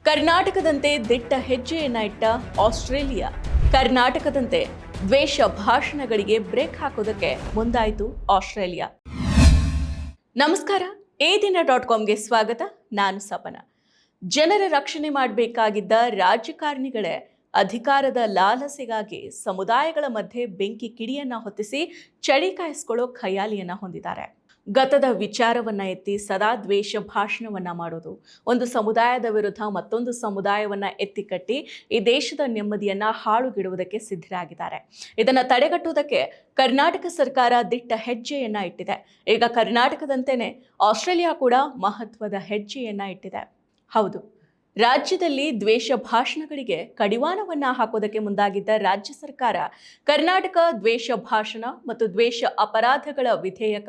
ಕರ್ನಾಟಕದಂತೆ ದಿಟ್ಟ ಹೆಜ್ಜೆಯನ್ನ ಇಟ್ಟ ಆಸ್ಟ್ರೇಲಿಯಾ. ಕರ್ನಾಟಕದಂತೆ ದ್ವೇಷ ಭಾಷಣಗಳಿಗೆ ಬ್ರೇಕ್ ಹಾಕೋದಕ್ಕೆ ಮುಂದಾಯಿತು ಆಸ್ಟ್ರೇಲಿಯಾ. ನಮಸ್ಕಾರ, eDina.comಗೆ ಸ್ವಾಗತ. ನಾನು ಸಪನ. ಜನರ ರಕ್ಷಣೆ ಮಾಡಬೇಕಾಗಿದ್ದ ರಾಜಕಾರಣಿಗಳೇ ಅಧಿಕಾರದ ಲಾಲಸೆಗಾಗಿ ಸಮುದಾಯಗಳ ಮಧ್ಯೆ ಬೆಂಕಿ ಕಿಡಿಯನ್ನ ಹೊತ್ತಿಸಿ ಚಳಿ ಕಾಯಿಸ್ಕೊಳ್ಳೋ ಖಯಾಲಿಯನ್ನ ಹೊಂದಿದ್ದಾರೆ. ಗತದ ವಿಚಾರವನ್ನ ಎತ್ತಿ ಸದಾ ದ್ವೇಷ ಭಾಷಣವನ್ನ ಮಾಡೋದು, ಒಂದು ಸಮುದಾಯದ ವಿರುದ್ಧ ಮತ್ತೊಂದು ಸಮುದಾಯವನ್ನ ಎತ್ತಿಕಟ್ಟಿ ಈ ದೇಶದ ನೆಮ್ಮದಿಯನ್ನ ಹಾಳುಗೆಡುವುದಕ್ಕೆ ಸಿದ್ಧರಾಗಿದ್ದಾರೆ. ಇದನ್ನ ತಡೆಗಟ್ಟುವುದಕ್ಕೆ ಕರ್ನಾಟಕ ಸರ್ಕಾರ ದಿಟ್ಟ ಹೆಜ್ಜೆಯನ್ನ ಇಟ್ಟಿದೆ. ಈಗ ಕರ್ನಾಟಕದಂತೆಯೇ ಆಸ್ಟ್ರೇಲಿಯಾ ಕೂಡ ಮಹತ್ವದ ಹೆಜ್ಜೆಯನ್ನ ಇಟ್ಟಿದೆ. ಹೌದು, ರಾಜ್ಯದಲ್ಲಿ ದ್ವೇಷ ಭಾಷಣಗಳಿಗೆ ಕಡಿವಾಣವನ್ನ ಹಾಕೋದಕ್ಕೆ ಮುಂದಾಗಿದ್ದ ರಾಜ್ಯ ಸರ್ಕಾರ ಕರ್ನಾಟಕ ದ್ವೇಷ ಭಾಷಣ ಮತ್ತು ದ್ವೇಷ ಅಪರಾಧಗಳ ವಿಧೇಯಕ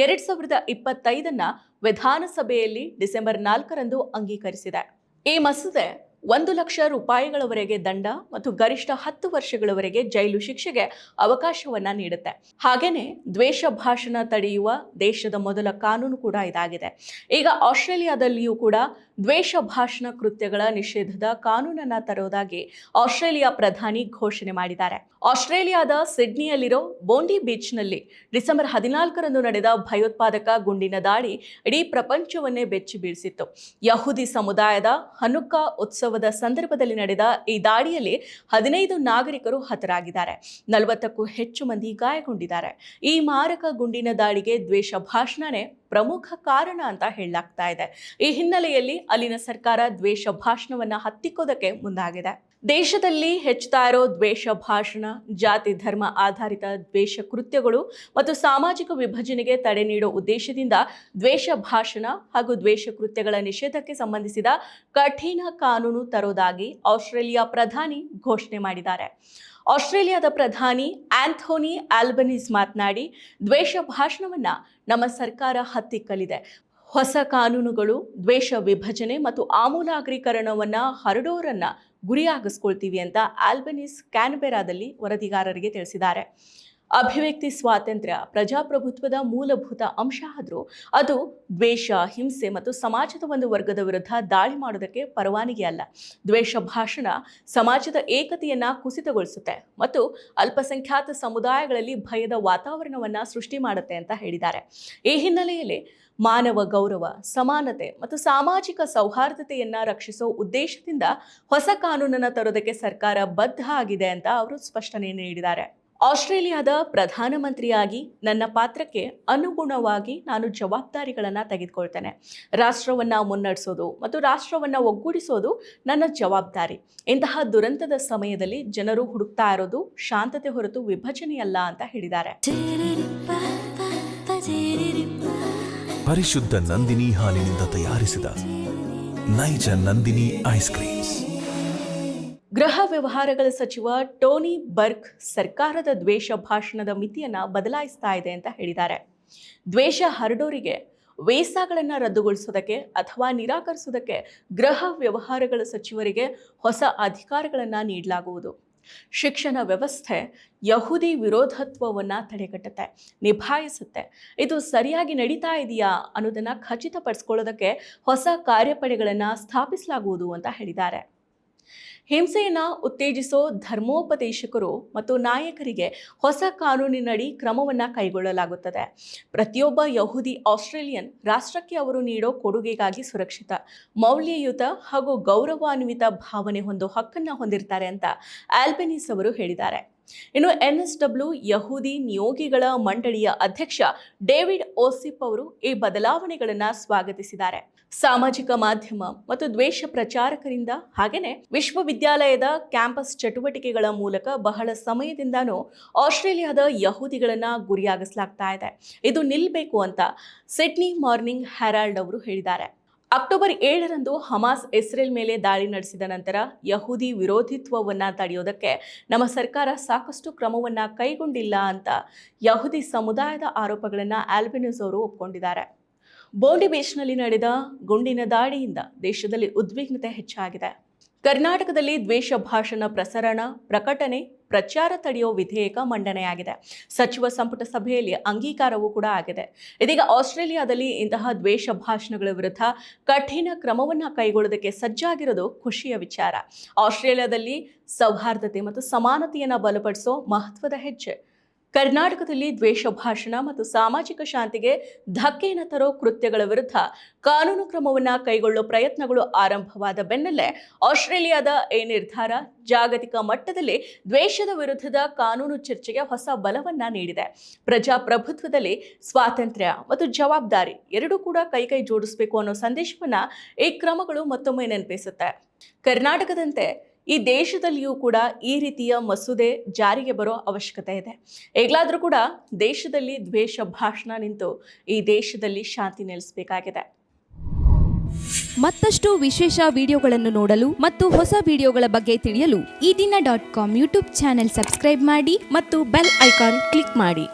2025 ವಿಧಾನಸಭೆಯಲ್ಲಿ ಡಿಸೆಂಬರ್ 4ರಂದು ಅಂಗೀಕರಿಸಿದೆ. ಈ ಮಸೂದೆ 1 ಲಕ್ಷ ರೂಪಾಯಿಗಳವರೆಗೆ ದಂಡ ಮತ್ತು ಗರಿಷ್ಠ 10 ವರ್ಷಗಳವರೆಗೆ ಜೈಲು ಶಿಕ್ಷೆಗೆ ಅವಕಾಶವನ್ನ ನೀಡುತ್ತೆ. ಹಾಗೇನೆ ದ್ವೇಷ ಭಾಷಣ ತಡೆಯುವ ದೇಶದ ಮೊದಲ ಕಾನೂನು ಕೂಡ ಇದಾಗಿದೆ. ಈಗ ಆಸ್ಟ್ರೇಲಿಯಾದಲ್ಲಿಯೂ ಕೂಡ ದ್ವೇಷ ಭಾಷಣ ಕೃತ್ಯಗಳ ನಿಷೇಧದ ಕಾನೂನನ್ನ ತರುವುದಾಗಿ ಆಸ್ಟ್ರೇಲಿಯಾ ಪ್ರಧಾನಿ ಘೋಷಣೆ ಮಾಡಿದ್ದಾರೆ. ಆಸ್ಟ್ರೇಲಿಯಾದ ಸಿಡ್ನಿಯಲ್ಲಿರೋ ಬೋಂಡಿ ಬೀಚ್ನಲ್ಲಿ ಡಿಸೆಂಬರ್ 14ರಂದು ನಡೆದ ಭಯೋತ್ಪಾದಕ ಗುಂಡಿನ ದಾಳಿ ಇಡೀ ಪ್ರಪಂಚವನ್ನೇ ಬೆಚ್ಚಿ ಬೀಳಿಸಿತ್ತು. ಯಹೂದಿ ಸಮುದಾಯದ ಹನುಕ್ಕಾ ಉತ್ಸವದ ಸಂದರ್ಭದಲ್ಲಿ ನಡೆದ ಈ ದಾಳಿಯಲ್ಲಿ 15 ನಾಗರಿಕರು ಹತರಾಗಿದ್ದಾರೆ, 40ಕ್ಕೂ ಹೆಚ್ಚು ಮಂದಿ ಗಾಯಗೊಂಡಿದ್ದಾರೆ. ಈ ಮಾರಕ ಗುಂಡಿನ ದಾಳಿಗೆ ದ್ವೇಷ ಭಾಷಣನೇ ಪ್ರಮುಖ ಕಾರಣ ಅಂತ ಹೇಳಲಾಗ್ತಾ ಇದೆ. ಈ ಹಿನ್ನೆಲೆಯಲ್ಲಿ ಅಲ್ಲಿನ ಸರ್ಕಾರ ದ್ವೇಷ ಭಾಷಣವನ್ನ ಹತ್ತಿಕ್ಕೋದಕ್ಕೆ ಮುಂದಾಗಿದೆ. ದೇಶದಲ್ಲಿ ಹೆಚ್ಚುತ್ತಾ ಇರೋ ದ್ವೇಷ ಭಾಷಣ, ಜಾತಿ ಧರ್ಮ ಆಧಾರಿತ ದ್ವೇಷ ಕೃತ್ಯಗಳು ಮತ್ತು ಸಾಮಾಜಿಕ ವಿಭಜನೆಗೆ ತಡೆ ನೀಡೋ ಉದ್ದೇಶದಿಂದ ದ್ವೇಷ ಭಾಷಣ ಹಾಗೂ ದ್ವೇಷ ಕೃತ್ಯಗಳ ನಿಷೇಧಕ್ಕೆ ಸಂಬಂಧಿಸಿದ ಕಠಿಣ ಕಾನೂನು ತರೋದಾಗಿ ಆಸ್ಟ್ರೇಲಿಯಾ ಪ್ರಧಾನಿ ಘೋಷಣೆ ಮಾಡಿದ್ದಾರೆ. ಆಸ್ಟ್ರೇಲಿಯಾದ ಪ್ರಧಾನಿ ಆಂಥೋನಿ ಆಲ್ಬನೀಸ್ ಮಾತನಾಡಿ, ದ್ವೇಷ ಭಾಷಣವನ್ನ ನಮ್ಮ ಸರ್ಕಾರ ಹತ್ತಿಕ್ಕಲಿದೆ. ಹೊಸ ಕಾನೂನುಗಳು ದ್ವೇಷ ವಿಭಜನೆ ಮತ್ತು ಆಮೂಲಾಗ್ರೀಕರಣವನ್ನ ಹರಡೋರನ್ನ ಗುರಿಯಾಗಿಸ್ಕೊಳ್ತೀವಿ ಅಂತ ಆಲ್ಬನೀಸ್ ಕ್ಯಾನ್ಬೆರಾದಲ್ಲಿ ವರದಿಗಾರರಿಗೆ ತಿಳಿಸಿದ್ದಾರೆ. ಅಭಿವ್ಯಕ್ತಿ ಸ್ವಾತಂತ್ರ್ಯ ಪ್ರಜಾಪ್ರಭುತ್ವದ ಮೂಲಭೂತ ಅಂಶ ಆದರೂ ಅದು ದ್ವೇಷ, ಹಿಂಸೆ ಮತ್ತು ಸಮಾಜದ ಒಂದು ವರ್ಗದ ವಿರುದ್ಧ ದಾಳಿ ಮಾಡೋದಕ್ಕೆ ಪರವಾನಗಿ ಅಲ್ಲ. ದ್ವೇಷ ಭಾಷಣ ಸಮಾಜದ ಏಕತೆಯನ್ನ ಕುಸಿತಗೊಳಿಸುತ್ತೆ ಮತ್ತು ಅಲ್ಪಸಂಖ್ಯಾತ ಸಮುದಾಯಗಳಲ್ಲಿ ಭಯದ ವಾತಾವರಣವನ್ನ ಸೃಷ್ಟಿ ಮಾಡುತ್ತೆ ಅಂತ ಹೇಳಿದ್ದಾರೆ. ಈ ಹಿನ್ನೆಲೆಯಲ್ಲಿ ಮಾನವ ಗೌರವ, ಸಮಾನತೆ ಮತ್ತು ಸಾಮಾಜಿಕ ಸೌಹಾರ್ದತೆಯನ್ನ ರಕ್ಷಿಸೋ ಉದ್ದೇಶದಿಂದ ಹೊಸ ಕಾನೂನನ್ನ ತರೋದಕ್ಕೆ ಸರ್ಕಾರ ಬದ್ಧ ಆಗಿದೆ ಅಂತ ಅವರು ಸ್ಪಷ್ಟನೆ ನೀಡಿದ್ದಾರೆ. ಆಸ್ಟ್ರೇಲಿಯಾದ ಪ್ರಧಾನಮಂತ್ರಿಯಾಗಿ ನನ್ನ ಪಾತ್ರಕ್ಕೆ ಅನುಗುಣವಾಗಿ ನಾನು ಜವಾಬ್ದಾರಿಗಳನ್ನು ತೆಗೆದುಕೊಳ್ತೇನೆ. ರಾಷ್ಟ್ರವನ್ನ ಮುನ್ನಡೆಸೋದು ಮತ್ತು ರಾಷ್ಟ್ರವನ್ನ ಒಗ್ಗೂಡಿಸೋದು ನನ್ನ ಜವಾಬ್ದಾರಿ. ಇಂತಹ ದುರಂತದ ಸಮಯದಲ್ಲಿ ಜನರು ಹುಡುಕ್ತಾ ಇರೋದು ಶಾಂತತೆ ಹೊರತು ವಿಭಜನೆಯಲ್ಲ ಅಂತ ಹೇಳಿದ್ದಾರೆ. ಪರಿಶುದ್ಧ ನಂದಿನಿ ಹಾಲಿನಿಂದ ತಯಾರಿಸಿದ ನೈಜ ನಂದಿನಿ ಐಸ್ ಕ್ರೀಮ್ಸ್. ಗೃಹ ವ್ಯವಹಾರಗಳ ಸಚಿವ ಟೋನಿ ಬರ್ಗ್ ಸರ್ಕಾರದ ದ್ವೇಷ ಭಾಷಣದ ಮಿತಿಯನ್ನ ಬದಲಾಯಿಸ್ತಾ ಇದೆ ಅಂತ ಹೇಳಿದ್ದಾರೆ. ದ್ವೇಷ ಹರಡೋರಿಗೆ ವೀಸಾಗಳನ್ನು ರದ್ದುಗೊಳಿಸೋದಕ್ಕೆ ಅಥವಾ ನಿರಾಕರಿಸೋದಕ್ಕೆ ಗೃಹ ವ್ಯವಹಾರಗಳ ಸಚಿವರಿಗೆ ಹೊಸ ಅಧಿಕಾರಗಳನ್ನು ನೀಡಲಾಗುವುದು. ಶಿಕ್ಷಣ ವ್ಯವಸ್ಥೆ ಯಹೂದಿ ವಿರೋಧತ್ವವನ್ನ ತಡೆಗಟ್ಟುತ್ತೆ, ನಿಭಾಯಿಸುತ್ತೆ. ಇದು ಸರಿಯಾಗಿ ನಡೀತಾ ಇದೆಯಾ ಅನ್ನೋದನ್ನ ಖಚಿತಪಡಿಸ್ಕೊಳ್ಳೋದಕ್ಕೆ ಹೊಸ ಕಾರ್ಯಪಡೆಗಳನ್ನು ಸ್ಥಾಪಿಸಲಾಗುವುದು ಅಂತ ಹೇಳಿದ್ದಾರೆ. ಹಿಂಸೆಯನ್ನು ಉತ್ತೇಜಿಸೋ ಧರ್ಮೋಪದೇಶಕರು ಮತ್ತು ನಾಯಕರಿಗೆ ಹೊಸ ಕಾನೂನಿನಡಿ ಕ್ರಮವನ್ನು ಕೈಗೊಳ್ಳಲಾಗುತ್ತದೆ. ಪ್ರತಿಯೊಬ್ಬ ಯಹೂದಿ ಆಸ್ಟ್ರೇಲಿಯನ್ ರಾಷ್ಟ್ರಕ್ಕೆ ಅವರು ನೀಡೋ ಕೊಡುಗೆಗಾಗಿ ಸುರಕ್ಷಿತ, ಮೌಲ್ಯಯುತ ಹಾಗೂ ಗೌರವಾನ್ವಿತ ಭಾವನೆ ಹೊಂದೋ ಹಕ್ಕನ್ನು ಹೊಂದಿರ್ತಾರೆ ಅಂತ ಆಲ್ಬನೀಸ್ ಅವರು ಹೇಳಿದ್ದಾರೆ. ಇನ್ನು NSW ಯಹೂದಿ ನಿಯೋಗಿಗಳ ಮಂಡಳಿಯ ಅಧ್ಯಕ್ಷ ಡೇವಿಡ್ ಓಸಿಪ್ ಅವರು ಈ ಬದಲಾವಣೆಗಳನ್ನು ಸ್ವಾಗತಿಸಿದ್ದಾರೆ. ಸಾಮಾಜಿಕ ಮಾಧ್ಯಮ ಮತ್ತು ದ್ವೇಷ ಪ್ರಚಾರಕರಿಂದ ಹಾಗೆಯೇ ವಿಶ್ವವಿದ್ಯಾಲಯದ ಕ್ಯಾಂಪಸ್ ಚಟುವಟಿಕೆಗಳ ಮೂಲಕ ಬಹಳ ಸಮಯದಿಂದಾನೂ ಆಸ್ಟ್ರೇಲಿಯಾದ ಯಹೂದಿಗಳನ್ನ ಗುರಿಯಾಗಿಸಲಾಗ್ತಾ ಇದೆ. ಇದು ನಿಲ್ಲಬೇಕು ಅಂತ ಸಿಡ್ನಿ ಮಾರ್ನಿಂಗ್ ಹೆರಾಲ್ಡ್ ಅವರು ಹೇಳಿದ್ದಾರೆ. ಅಕ್ಟೋಬರ್ 7ರಂದು ಹಮಾಸ್ ಇಸ್ರೇಲ್ ಮೇಲೆ ದಾಳಿ ನಡೆಸಿದ ನಂತರ ಯಹೂದಿ ವಿರೋಧಿತ್ವವನ್ನು ತಡೆಯೋದಕ್ಕೆ ನಮ್ಮ ಸರ್ಕಾರ ಸಾಕಷ್ಟು ಕ್ರಮವನ್ನು ಕೈಗೊಂಡಿಲ್ಲ ಅಂತ ಯಹೂದಿ ಸಮುದಾಯದ ಆರೋಪಗಳನ್ನು ಆಲ್ಬನೀಸ್ ಅವರು ಒಪ್ಪಿಕೊಂಡಿದ್ದಾರೆ. ಬೋಂಡಿ ಬೀಚ್ನಲ್ಲಿ ನಡೆದ ಗುಂಡಿನ ದಾಳಿಯಿಂದ ದೇಶದಲ್ಲಿ ಉದ್ವಿಗ್ನತೆ ಹೆಚ್ಚಾಗಿದೆ. ಕರ್ನಾಟಕದಲ್ಲಿ ದ್ವೇಷ ಭಾಷಣ ಪ್ರಸರಣ, ಪ್ರಕಟಣೆ, ಪ್ರಚಾರ ತಡೆಯೋ ವಿಧೇಯಕ ಮಂಡನೆಯಾಗಿದೆ. ಸಚಿವ ಸಂಪುಟ ಸಭೆಯಲ್ಲಿ ಅಂಗೀಕಾರವೂ ಕೂಡ ಆಗಿದೆ. ಇದೀಗ ಆಸ್ಟ್ರೇಲಿಯಾದಲ್ಲಿ ಇಂತಹ ದ್ವೇಷ ಭಾಷಣಗಳ ವಿರುದ್ಧ ಕಠಿಣ ಕ್ರಮವನ್ನ ಕೈಗೊಳ್ಳೋದಕ್ಕೆ ಸಜ್ಜಾಗಿರೋದು ಖುಷಿಯ ವಿಚಾರ. ಆಸ್ಟ್ರೇಲಿಯಾದಲ್ಲಿ ಸೌಹಾರ್ದತೆ ಮತ್ತು ಸಮಾನತೆಯನ್ನ ಬಲಪಡಿಸೋ ಮಹತ್ವದ ಹೆಜ್ಜೆ. ಕರ್ನಾಟಕದಲ್ಲಿ ದ್ವೇಷ ಭಾಷಣ ಮತ್ತು ಸಾಮಾಜಿಕ ಶಾಂತಿಗೆ ಧಕ್ಕೆಯನ್ನು ತರೋ ಕೃತ್ಯಗಳ ವಿರುದ್ಧ ಕಾನೂನು ಕ್ರಮವನ್ನು ಕೈಗೊಳ್ಳೋ ಪ್ರಯತ್ನಗಳು ಆರಂಭವಾದ ಬೆನ್ನಲ್ಲೇ ಆಸ್ಟ್ರೇಲಿಯಾದ ಈ ನಿರ್ಧಾರ ಜಾಗತಿಕ ಮಟ್ಟದಲ್ಲಿ ದ್ವೇಷದ ವಿರುದ್ಧದ ಕಾನೂನು ಚರ್ಚೆಗೆ ಹೊಸ ಬಲವನ್ನ ನೀಡಿದೆ. ಪ್ರಜಾಪ್ರಭುತ್ವದಲ್ಲಿ ಸ್ವಾತಂತ್ರ್ಯ ಮತ್ತು ಜವಾಬ್ದಾರಿ ಎರಡೂ ಕೂಡ ಕೈ ಜೋಡಿಸಬೇಕು ಅನ್ನೋ ಸಂದೇಶವನ್ನ ಈ ಕ್ರಮಗಳು ಮತ್ತೊಮ್ಮೆ ನೆನಪಿಸುತ್ತೆ. ಕರ್ನಾಟಕದಂತೆ ಈ ದೇಶದಲ್ಲಿಯೂ ಕೂಡ ಈ ರೀತಿಯ ಮಸೂದೆ ಜಾರಿಗೆ ಬರೋ ಅವಶ್ಯಕತೆ ಇದೆ. ಈಗಲಾದರೂ ಕೂಡ ದೇಶದಲ್ಲಿ ದ್ವೇಷ ಭಾಷಣ ನಿಂತು ಈ ದೇಶದಲ್ಲಿ ಶಾಂತಿ ನೆಲೆಸಬೇಕಾಗಿದೆ. ಮತ್ತಷ್ಟು ವಿಶೇಷ ವಿಡಿಯೋಗಳನ್ನು ನೋಡಲು ಮತ್ತು ಹೊಸ ವಿಡಿಯೋಗಳ ಬಗ್ಗೆ ತಿಳಿಯಲು ಈ ದಿನ .com ಯೂಟ್ಯೂಬ್ ಚಾನೆಲ್ ಸಬ್ಸ್ಕ್ರೈಬ್ ಮಾಡಿ ಮತ್ತು ಬೆಲ್ ಐಕಾನ್ ಕ್ಲಿಕ್ ಮಾಡಿ.